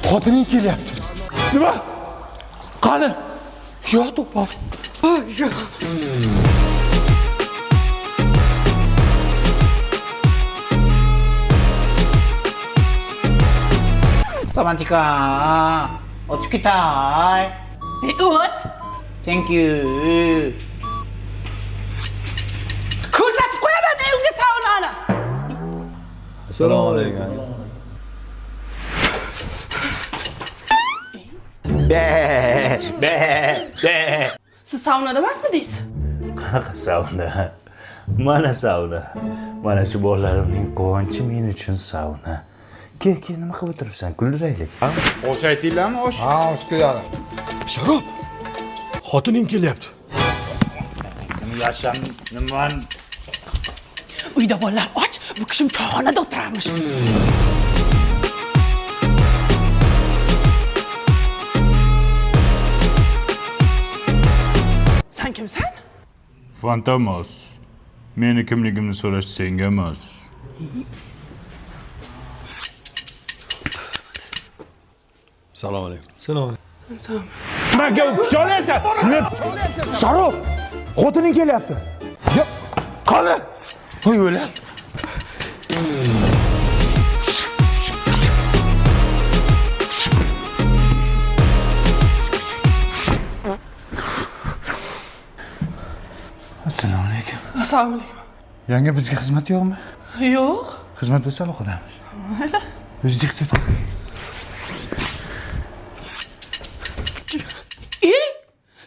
Xotining kelyapti. Nima? Qani? Yo to'pab. Samantika. O'tib ketay. O't. Thank you. Ko'rsatib qo'yaman unga saunani. Assalomu alaykum. Siz saunada emasmidingiz? Qanaqa sauna? Mana sauna. Mana shu bolalarimning quvonchi men uchun sauna. Kel, nima qilib o'tiribsan? Kuldiraylik. Osh aytinglarmi, osh? Ha, osh keladi. Sharob, xotining kelyapti. Yasham niman? Uyda bolalar och, bu kishim choyxonada o'tirarmish. Sen kimsan? Fantomas. Meni kimligimni so'rash senga emas. Assalomu alaykum. Nimaga pichoqlaysan? Sharob, xotining kelyapti. Yo, qani? Qo'y o'ylab. Assalomu alaykum. Assalomu alaykum. Yangi bizga xizmat yo'qmi? Yo'q. Xizmat bo'lsa aloqadamiz. Mayli. O'zingiz ehtiyot qiling.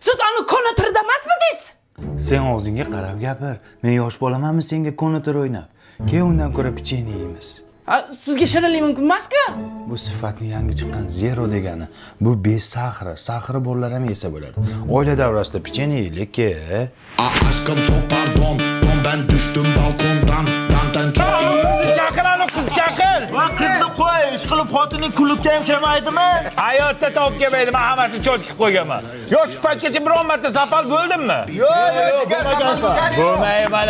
Siz uni konatirda emasmidingiz? Sen og'zingga qarab gapir. Men yosh bolamanmi senga konator o'ynab? Keyin undan ko'ra pechenye yeymiz. Sizga shirinlik mumkin emas-ku? Bu sifatni yangi chiqqan zero degani. Bu besahri, sahri bolalar ham yesa bo'ladi. Oila davrasida pechenye yeylik. Aşkım çok pardon, ben düştüm balkondan. Benden çok iyi. Qiz chaqir. Va qizni qo'y, ish qilib xotining kulubga ham kelmaydimi? Hayotda topib kelmaydi. Men hammasini cho'tkib qo'yganman. Yo, shu paytgacha biron marta zapal bo'ldimmi? Bo'lmayman.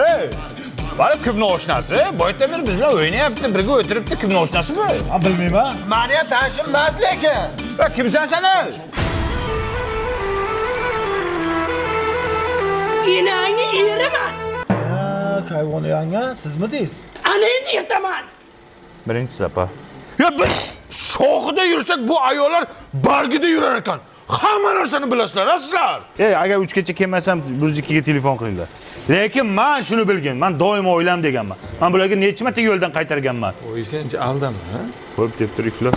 Ey! Bari kimni oshnasi? Boyatdan beri biz bilan o'ynayapti, birga o'tiribdi. Kimni oshnasi bu? Bilmayman. Meni ham tanishim emas lekin. Va kimsan sen? Enangni eriman. Kayvoni yanga, sizmidingiz? Ana endi ertaman. Birinchi sapa. Ya biz shoxida yursak bu ayollar bargida yurar ekan. Hamma narsani bilasizlar, aslar. Ey, agar 3 gacha kelmasam 102 ga telefon qilinglar. Lekin men shuni bilgan. Men doim oilam deganman. Men bularga necha marta yo'ldan qaytarganman. O'ysenchi aldama, ha? Xo'p, deb turiblar.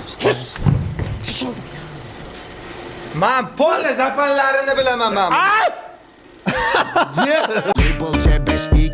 Men polni zapanlarini bilaman men. Label C5 2